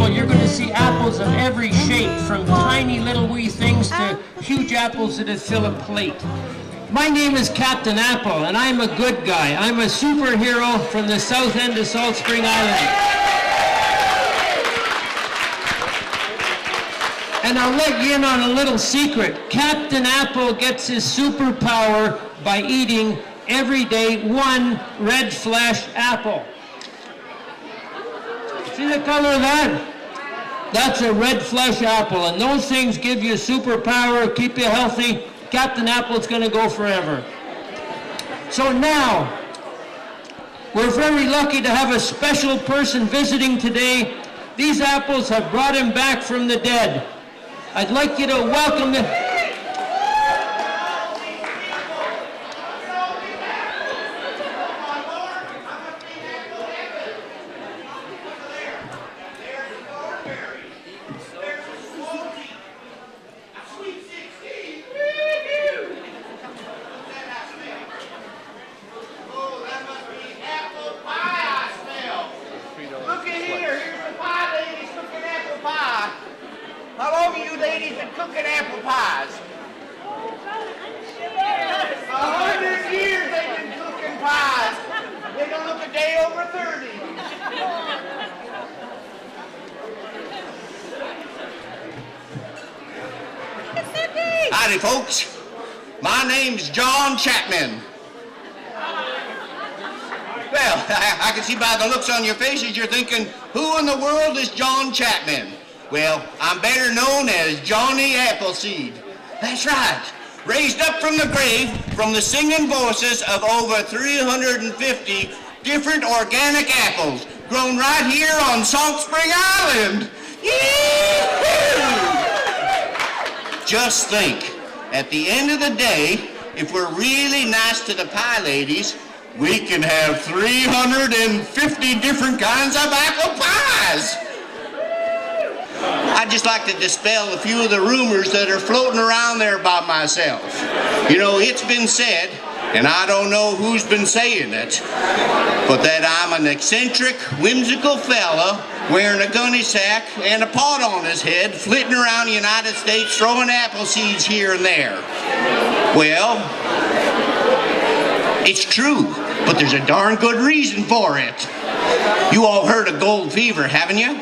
apple, you're going to see apples of every shape, from tiny little wee things to huge apples that fill a plate. My name is Captain Apple, and I'm a good guy. I'm a superhero from the south end of Salt Spring Island. And I'll let you in on a little secret. Captain Apple gets his superpower by eating every day one red flesh apple. See the color of that? That's a red flesh apple, and those things give you superpower, keep you healthy. Captain Apple's going to go forever. So now, we're very lucky to have a special person visiting today. These apples have brought him back from the dead. I'd like you to welcome the... How long have you ladies been cooking apple pies? 100 years they've been cooking pies. They don't look a day over 30. Howdy, folks. My name's John Chapman. Well, I can see by the looks on your faces you're thinking, who in the world is John Chapman? Well, I'm better known as Johnny Appleseed. That's right. Raised up from the grave from the singing voices of over 350 different organic apples grown right here on Salt Spring Island. Yee-hoo! Just think, at the end of the day, if we're really nice to the pie ladies, we can have 350 different kinds of apple pies. I'd just like to dispel a few of the rumors that are floating around there about myself. You know, it's been said, and I don't know who's been saying it, but that I'm an eccentric, whimsical fella wearing a gunny sack and a pot on his head, flitting around the United States throwing apple seeds here and there. Well, it's true, but there's a darn good reason for it. You all heard of gold fever, haven't you?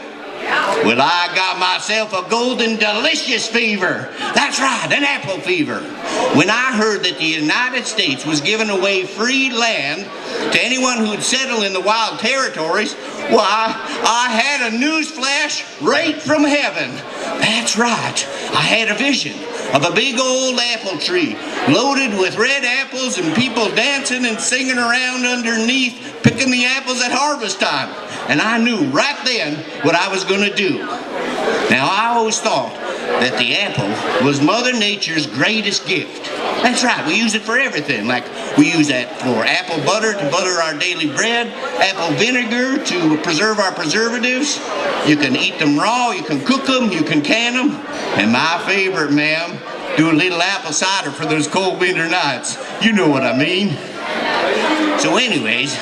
Well, I got myself a golden delicious fever. That's right, an apple fever. When I heard that the United States was giving away free land to anyone who'd settle in the wild territories, why, I had a news flash right from heaven. That's right, I had a vision of a big old apple tree loaded with red apples and people dancing and singing around underneath, picking the apples at harvest time. And I knew right then what I was going to do. Now, I always thought that the apple was Mother Nature's greatest gift. That's right, we use it for everything. Like, we use that for apple butter to butter our daily bread, apple vinegar to preserve our preservatives. You can eat them raw, you can cook them, you can can them. And my favorite, ma'am, do a little apple cider for those cold winter nights. You know what I mean. So anyways,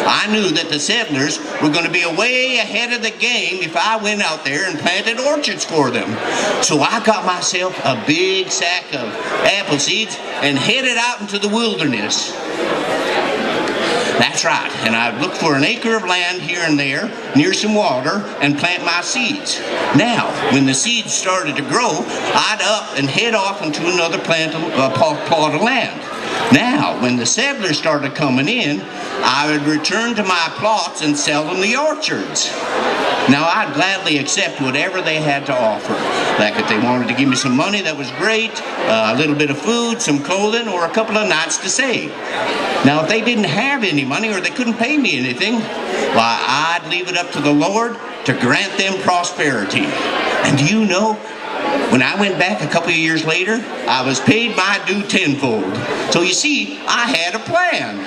I knew that the settlers were going to be way ahead of the game if I went out there and planted orchards for them. So I got myself a big sack of apple seeds and headed out into the wilderness. That's right, and I'd look for an acre of land here and there, near some water, and plant my seeds. Now, when the seeds started to grow, I'd up and head off into another plot of land. Now, when the settlers started coming in, I would return to my plots and sell them the orchards. Now, I'd gladly accept whatever they had to offer. Like if they wanted to give me some money, that was great, a little bit of food, some clothing, or a couple of nights to stay. Now, if they didn't have any money or they couldn't pay me anything, why, I'd leave it up to the Lord to grant them prosperity. And do you know, when I went back a couple of years later, I was paid my due tenfold. So you see, I had a plan.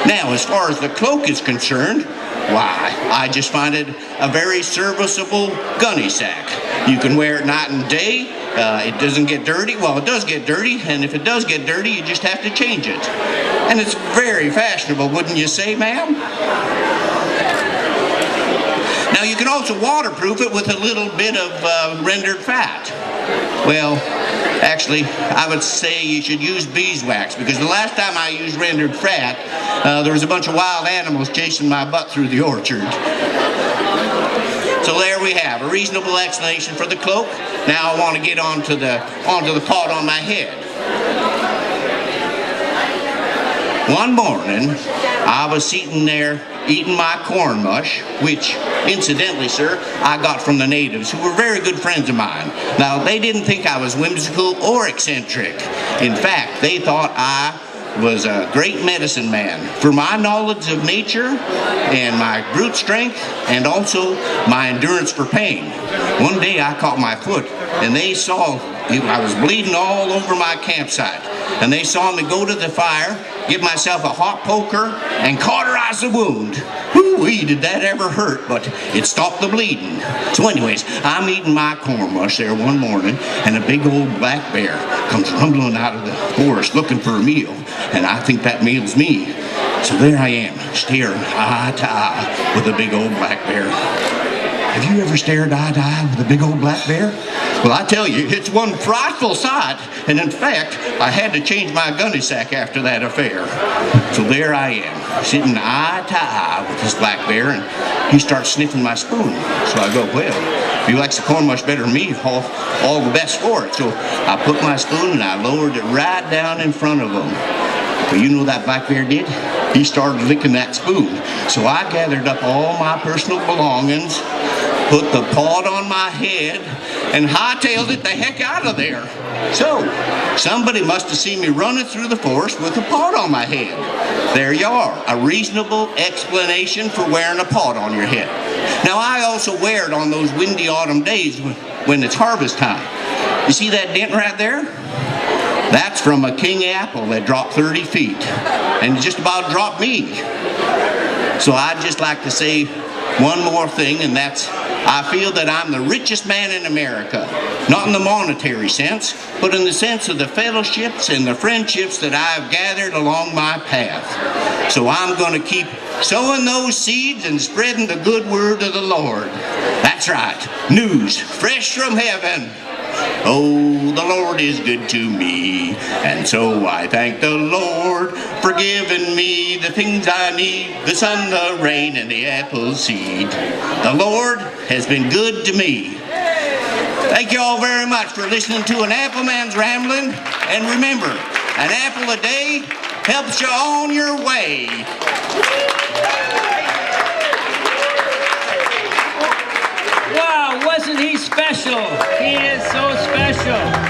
Now, as far as the cloak is concerned, why, I just find it a very serviceable gunny sack. You can wear it night and day. It doesn't get dirty. Well, it does get dirty, and if it does get dirty, you just have to change it. And it's very fashionable, wouldn't you say, ma'am? Now, you can also waterproof it with a little bit of rendered fat. Well, actually, I would say you should use beeswax, because the last time I used rendered fat, there was a bunch of wild animals chasing my butt through the orchard. So there we have a reasonable explanation for the cloak. Now I want to get onto the pot on my head. One morning, I was sitting there eating my corn mush, which, incidentally, sir, I got from the natives, who were very good friends of mine. Now, they didn't think I was whimsical or eccentric. In fact, they thought I was a great medicine man for my knowledge of nature and my brute strength, and also my endurance for pain. One day I caught my foot, and they saw I was bleeding all over my campsite, and they saw me go to the fire, give myself a hot poker, and cauterize the wound. Whoo-wee, did that ever hurt, but it stopped the bleeding. So anyways, I'm eating my corn mush there one morning, and a big old black bear comes rumbling out of the forest looking for a meal, and I think that meal's me. So there I am, staring eye to eye with a big old black bear. Have you ever stared eye to eye with a big old black bear? Well, I tell you, it's one frightful sight, and in fact, I had to change my gunny sack after that affair. So there I am, sitting eye to eye with this black bear, and he starts sniffing my spoon. So I go, well, if he likes the corn mush better than me, all the best for it. So I put my spoon and I lowered it right down in front of him. But you know what that black bear did? He started licking that spoon. So I gathered up all my personal belongings, put the pot on my head, and hightailed it the heck out of there. So, somebody must have seen me running through the forest with a pot on my head. There you are, a reasonable explanation for wearing a pot on your head. Now, I also wear it on those windy autumn days when it's harvest time. You see that dent right there? That's from a king apple that dropped 30 feet, and it just about dropped me. So I'd just like to say one more thing, and that's, I feel that I'm the richest man in America. Not in the monetary sense, but in the sense of the fellowships and the friendships that I've gathered along my path. So I'm going to keep sowing those seeds and spreading the good word of the Lord. That's right, news fresh from heaven. Oh, the Lord is good to me, and so I thank the Lord for giving me the things I need, the sun, the rain, and the apple seed. The Lord has been good to me. Thank you all very much for listening to an Apple Man's Rambling, and remember, an apple a day helps you on your way. Wow, wasn't he special? He is so special.